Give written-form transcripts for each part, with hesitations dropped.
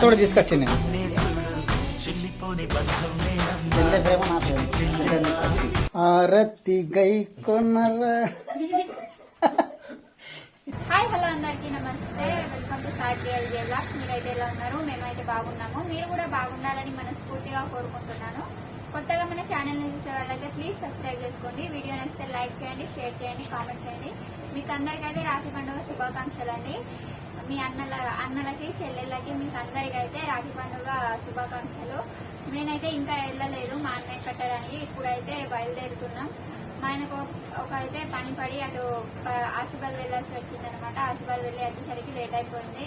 తోడు తీసుకొచ్చింది ఆరతి గై కొనర. Hi hello అందరికీ నమస్తే, welcome to Sai Priyal blogs. మీరైతే ఎలా ఉన్నారు? మేమైతే బాగున్నాము. మీరు కూడా బాగుండాలని మనస్ఫూర్తిగా కోరుకుంటున్నాను. కొత్తగా మన ఛానల్ ని చూసే వాళ్ళైతే ప్లీజ్ సబ్స్క్రైబ్ చేసుకోండి. వీడియో నచ్చితే లైక్ చేయండి, షేర్ చేయండి, కామెంట్ చేయండి. మీకు అందరికైతే రాఖీ పండుగ శుభాకాంక్షలు అండి. మీ అన్నలకి చెల్లెళ్ళకి మీకు అందరికైతే రాఖీ పండుగ శుభాకాంక్షలు. నేనైతే ఇంకా వెళ్ళలేదు మా అన్నయ్య కట్టడానికి. ఇప్పుడైతే బయలుదేరుతున్నాం. మా ఆయనకు ఒక అయితే పని పడి అటు ఆసిఫాబాద్ వెళ్ళాల్సి వచ్చిందనమాట. ఆసిఫాబాద్ వెళ్ళి వచ్చేసరికి లేట్ అయిపోయింది.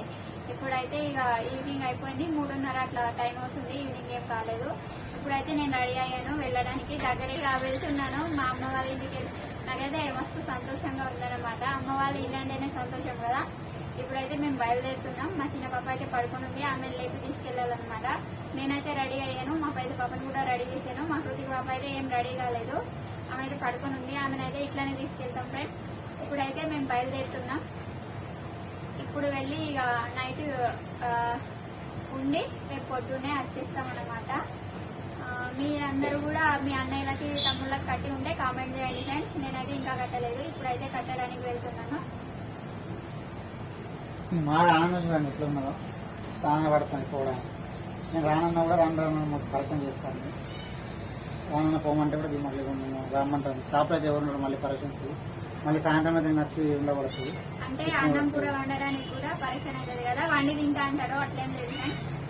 ఇప్పుడైతే ఇక ఈవినింగ్ అయిపోయింది, 3:30 అట్లా టైం అవుతుంది. ఈవినింగ్ ఏం కాలేదు. ఇప్పుడైతే నేను రెడీ అయ్యాను వెళ్ళడానికి. దగ్గరగా వెళ్తున్నాను మా అమ్మ వాళ్ళ ఇంటికి. నాకైతే మస్తు సంతోషంగా ఉందన్నమాట. అమ్మ వాళ్ళ ఇల్లు అంటేనే సంతోషం కదా. ఇప్పుడైతే మేము బయలుదేరుతున్నాం. మా చిన్న పాప అయితే పడుకుని ఉంది, ఆమెను లేపి తీసుకెళ్లాలన్నమాట. నేనైతే రెడీ అయ్యాను, మా పెద్ద పాపను కూడా రెడీ చేశాను. మా హృతిక పాప అయితే ఏం రెడీ కాలేదు, ఆమె అయితే పడుకుని ఉంది. ఆమెనైతే ఇట్లానే తీసుకెళ్తాం ఫ్రెండ్స్. ఇప్పుడైతే మేము బయలుదేరుతున్నాం. ఇప్పుడు వెళ్ళి ఇక నైట్ ఉండి రేపు పొద్దున్నే వచ్చేస్తాం అన్నమాట. మీరందరూ కూడా మీ అన్నయ్యలకి తమ్ముళ్ళకి కట్టి ఉంటే కామెంట్ చేయండి ఫ్రెండ్స్. నేనైతే ఇంకా కట్టలేదు, ఇప్పుడైతే కట్టడానికి వెళ్తున్నాను. మా ఆనందం చూడండి ఎట్లా ఉన్నదో. స్నానం పడుతుంది పోవడానికి. నేను రానన్నా కూడా రాను మాకు పరిచయం చేస్తాను. రానన్న పోమంటే కూడా మళ్ళీ రమ్మంటాను. షాప్లో అయితే ఎవరున్నారు మళ్ళీ పరిచయం. మళ్ళీ సాయంత్రం అయితే నచ్చి ఉండబడుతుంది. అంటే అన్నం కూర వండడానికి కూడా పరిచయం అవుతుంది కదా, వండి తింటా అంటాడు. అట్లేం లేదు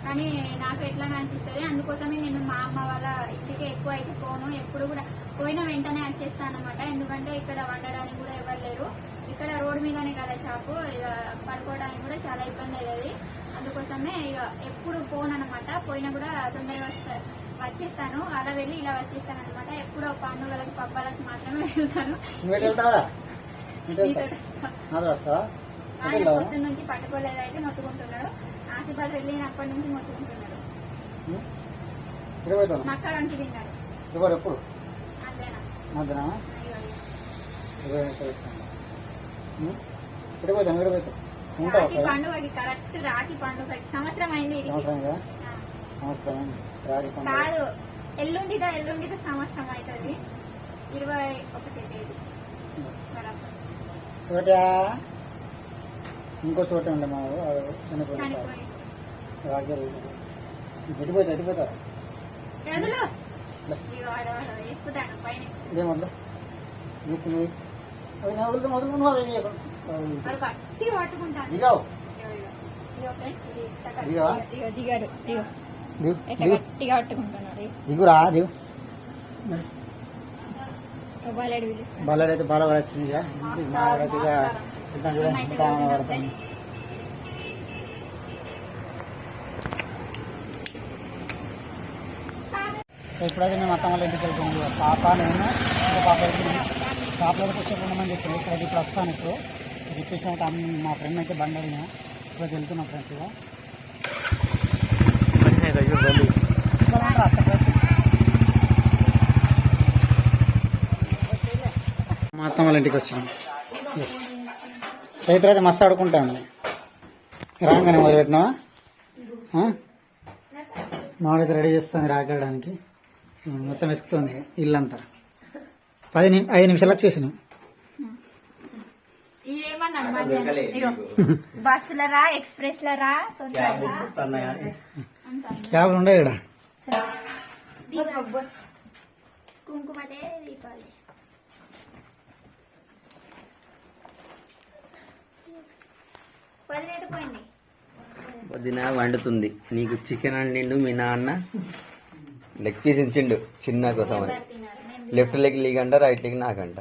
కానీ నాకు ఎట్లా అనిపిస్తుంది. అందుకోసమే నేను మా అమ్మ వాళ్ళ ఇంటికి ఎక్కువ అయితే పోను. ఎప్పుడు కూడా పోయిన వెంటనే వచ్చేస్తాను అనమాట. ఎందుకంటే ఇక్కడ వండడానికి కూడా ఎవరు లేరు. ఇక్కడ రోడ్ మీదనే కదా షాపు, ఇక పడుకోవడానికి కూడా చాలా ఇబ్బంది అయ్యేది. అందుకోసమే ఇక ఎప్పుడు పోను అనమాట. పోయినా కూడా తొందరగా వచ్చేస్తాను. అలా వెళ్ళి ఇలా వచ్చేస్తాను అనమాట. ఎప్పుడో పండుగలకి పబ్బాలకి మాత్రమే వెళ్తాను. పొద్దున్న నుంచి పట్టుకోలేదు అయితే మొత్తుకుంటున్నాడు. ఆసిఫాబాద్ వెళ్ళినప్పటి నుంచి మొత్తుకుంటున్నాడు. మక్కడానికి తిన్నాడు. రాఖీ పండుగకి కరెక్ట్ రాఖీ పండుగకి సంవత్సరం అయింది. కాదు, ఎల్లుండిదా సంవత్సరం అవుతుంది. 21వ తేదీ. ఇంకో చోట ఉండే మా ఎట్టిపోతా దిగురా దిగు. బాలడైతే బాగా వచ్చింది. సో ఇప్పుడైతే మేము అత్త వాళ్ళ ఇంటికి వెళ్తున్నాం. పాప నేను పాప షాప్లో వచ్చే ఉండమని చెప్పాను. ఇక్కడ ఇప్పుడు వస్తాను. ఇప్పుడు చెప్పేసి మా ఫ్రెండ్ అయితే బండి అడిగినా. ఇప్పుడు వెళ్తున్నాం ఫ్రెండ్స్. మా అత్త వాళ్ళ ఇంటికి వచ్చినాం. చైత్ర అయితే మస్తు ఆడుకుంటాను. రాగానే మొదలుపెట్టినావా? మామిడైతే రెడీ చేస్తుంది రాగడానికి. మొత్తం వెతుకుతుంది ఇల్లంతా. 5 నిమిషాలకు చేసినాం. బస్సులరా ఎక్స్ప్రెస్ లరా క్యాబ్లు ఉండే ఇక్కడ. కుంకుమటే దీపాలి. పొద్దున వండుతుంది. నీకు చికెన్ అండిండు మీ నాన్న. లెగ్ పీస్ ఇచ్చిండు చిన్న కోసం అని. లెఫ్ట్ లెగ్ లీగ్ అంట, రైట్ లెగ్ నాకంట.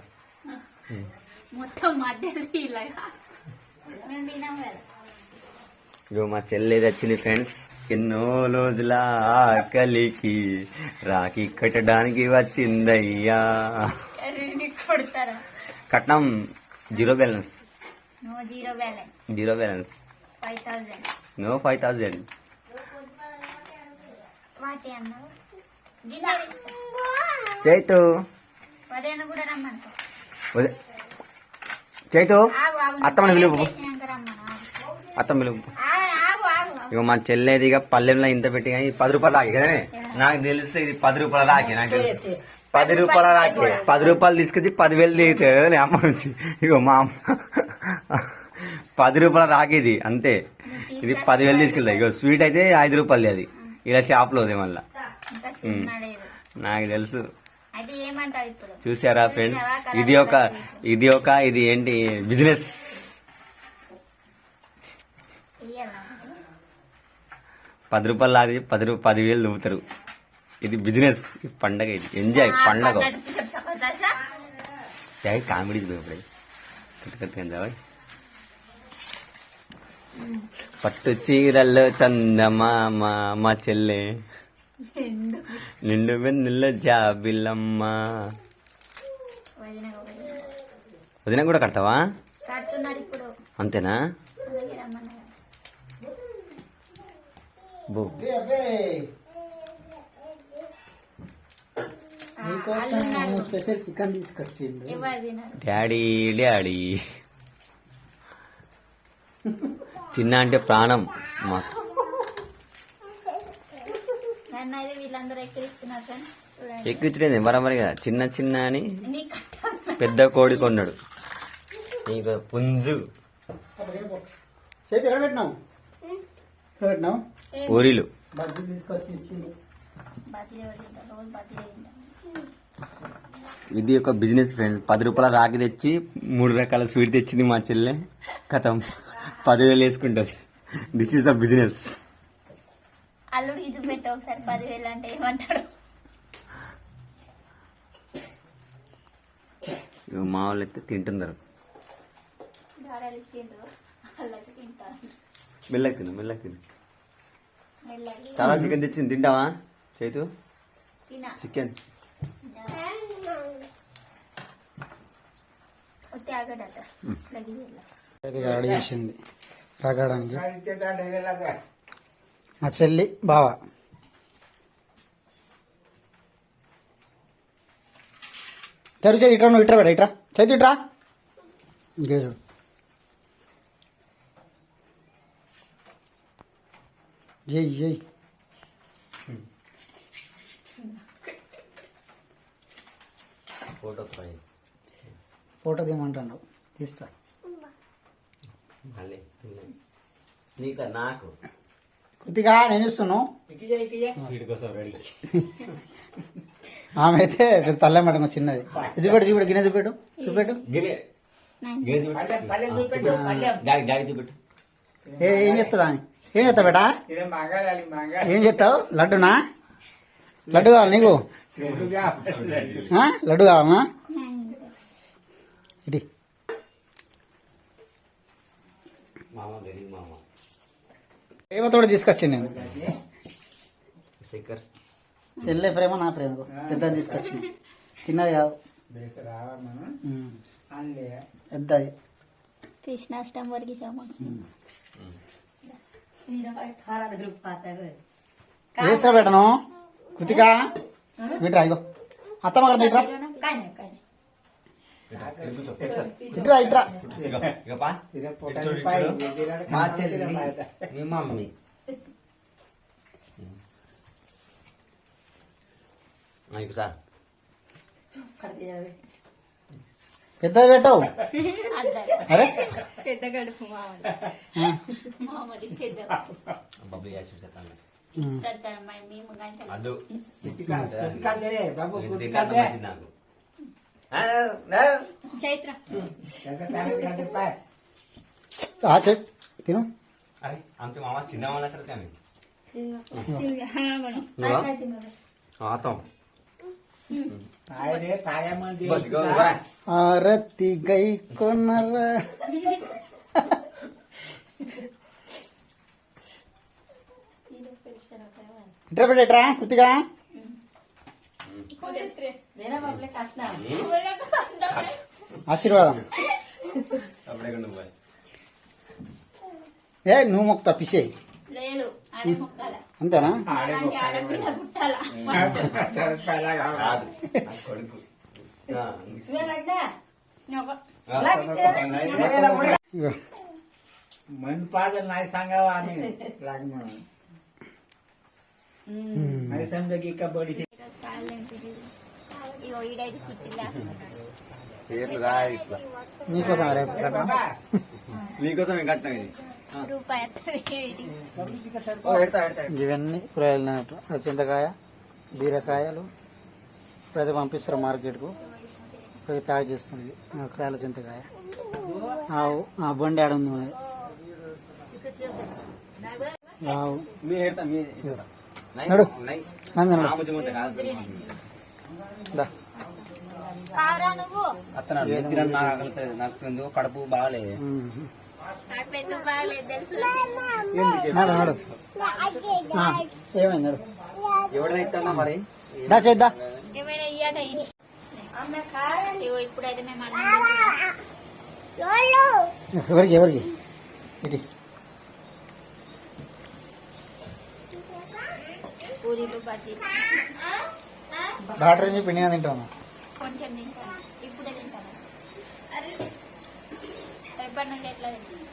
ఇగో మా చెల్లి వచ్చింది ఫ్రెండ్స్. ఎన్నో రోజుల ఆకలికి రాఖీ కట్టడానికి వచ్చిందయ్యా. కట్నం zero balance. No 5,000. Chaitu Chaitu అత్తమ్మని పిలుపు. అత్తమ్మ పిలుపు. ఇక మా చెల్లేది ఇక పల్లెంలో ఇంత పెట్టి కానీ 10 రూపాయలు రాకి కదా నాకు తెలుసు ఇది 10 రూపాయల రాకి నాకు తెలుసు 10 రూపాయల రాకి 10 రూపాయలు తీసుకొచ్చి 10,000 దిగుతుంది అమ్మ నుంచి ఇగో మా అమ్మ 10 రూపాయల రాకి ఇది అంతే ఇది 10,000 తీసుకెళ్తా ఇగో స్వీట్ అయితే 5 రూపాయలు అది ఇలా షాప్ లోది మళ్ళా నాకు తెలుసు అయితే ఏమంటావు ఇప్పుడు చూసారా ఫ్రెండ్స్ ఇది ఏంటి బిజినెస్ ఇయ్యాలా? 10 రూపాయలు అది 10,000 దువ్వుతారు ఇది బిజినెస్ పండగ ఇది ఎంజాయ్ పండగ కామెడీ పట్టు చీరల్లో చందమామ మా చెల్లె నిండు వెన్నుల్లో జాబిల్లమ్మ వదిన కూడా కడతావా కడుతున్నారు ఇప్పుడు అంతేనా అలాగే రమ్మన్నారు. బో మీకోసం స్పెషల్ చికెన్ తీసుకొచ్చిండు. ఎవరు తినరు డాడీ చిన్న అంటే ప్రాణం మాకు నన్ను అయితే వీళ్ళందరూ ఎక్కిరిస్తున్నారు ఫ్రెండ్స్ చూడండి. ఎక్కించలేదు బరాబరిగా చిన్న అని నీకు పెద్ద కోడి కొన్నాడు నీకు పుంజు చేతి ఎక్కడ పెట్టినావు? ఎక్కడ పెట్టినావు? పూరీలు బజ్జీ తీసుకొచ్చి ఇచ్చిండు. బజ్జీలు ఎవరు తింటారు? రోజు బజ్జీలు తింటాం. ఇది ఒక బిజినెస్ ఫ్రెండ్ 10 రూపాయల రాకి తెచ్చి 3 రకాల స్వీట్ తెచ్చింది మా చెల్లె కథం 10,000 వేసుకుంటది దిస్ ఈస్ అ బిజినెస్ అల్లుడు ఇది పెట్టు ఒకసారి 10,000 అంటే ఏమంటాడు? మా వాళ్ళు అయితే తింటున్నారు దారాలు ఇచ్చిండ్రు అల్లకి తింటారు మెల్లకి తిను మెల్లగా చాలా చికెన్ తెచ్చింది తింటావా చేతు తినా చికెన్ వచ్చి ఆగడట అది రెడీ చేసింది రాగడానికి మా చెల్లి బావ. తెరు చేతి ఇట్రా, నువ్వు ఇట్రా ఇట్రా చేతి ఇట్రా ఇంకే చూడు. ఏయ్ ఫోటో తీయమంటాడు తీస్తా. నాకు కృతిగా నేను చూస్తున్నావు ఆమె అయితే తల్లెమ్మట చిన్నది చూపెట్టు గిన్నె చూపెట్టు ఏం చెప్తుందా ఏం చెప్తా బేటా ఏం చెప్తావు? లడ్డునా? లడ్డు కావాలి నీకు? లడ్డు కావాలనా? ఇటీ ప్రేమతో తీసుకొచ్చాను నేను. చెల్లె ప్రేమ నా ప్రేమ పెద్దది తీసుకొచ్చింది చిన్నది కాదు పెద్దది. కృష్ణాష్టమి వరకు వేసా బేటను కృతికా విట్రా ఇగో అత్తమ్మ కదా ఇట్రా ఇట్రా మా చెల్లి మీ మమ్మీ సార్ పెద్దది పెట్టావు. అరే పెద్ద గడుపు మామూలు పెద్ద బబ్బులు చేసి సరే సరే మేము అదు నాకు చైత్ర తిను. అరే అంతే మామ చిన్న వాళ్ళ కానీ ఆరతి గై కొనర ఇట్రా పెట్టరా కృతిగా ఆశీర్వాదం. ఏ నువ్వు మొక్క పిసే లేదు ఆడే మొక్కాల అంతేనా? అలాంటి ఆడపిల్ల పుట్టాల కొడుకు ఇగో मन पागल नाही सांगावा आणि लाग म्हणून नाही समजा की कबड्डी ఈరోజు కాళ్ళు ఏంటిది? ఇగో ఈడైతే చిట్టిలా పేర్లు రాయి ఇట్లా నీకోసం రేపు నీకోసం ఏం కట్టినాం ఇది రూపాయి వస్తుంది. ఓ, పెడతా పెడతా ఇవన్నీ కూరగాయలు అన్నట్టు అది చింతకాయ బీరకాయలు ఇప్పుడైతే పంపిస్తారు మార్కెట్కు ఇప్పుడు ప్యాక్ చేస్తుంది కూరగాయల చింతకాయ ఆ బండి ఆడ ఉంది మనది ఆవు మీరు పెడతా మీరు నడు. నంది నడు. దా. కావరా నువ్వు అత్తనాడు నాకు ఆకలితుంది నాకు ఎందుకో కడుపు బాగాలేదు ఉమ్. కడుపు ఎందుకు బాగలేదు తెలుసు. నడు నడు ఏమైంది నడు ఎవడైతే మరి దా చేద్దా ఏమైనా ఇయ్యాట ఇది. ఇగో ఇప్పుడైతే మేము అన్నం తింటున్నాం. ఎవరికి ఎవరికి ఇటు పూరీలు బజ్జీలు డాక్టర్ అని చెప్పి నేను తింటాను కొంచెం తింటాను. ఇప్పుడే తింటాను. ఎప్పటి నుండి ఎట్లా తింటాను?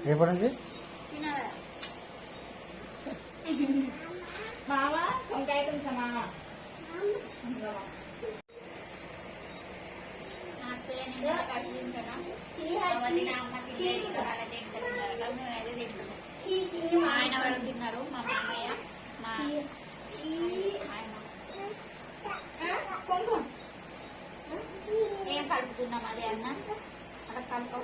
రేపటి నుంచి తినవా? మావా వంకాయ కొంచెం మావా నాకు నేను కట్టి తింటానా? అవన్నీ నా అమ్మ తింటే వాళ్ళ తింటారు. మేమైతే తింటున్నాం. మా ఆయన వాళ్ళు తిన్నారు, మా మామయ్య మా ఆయన. ఏం కడుపుతున్నాం అది అన్న అక్కడ కడుపు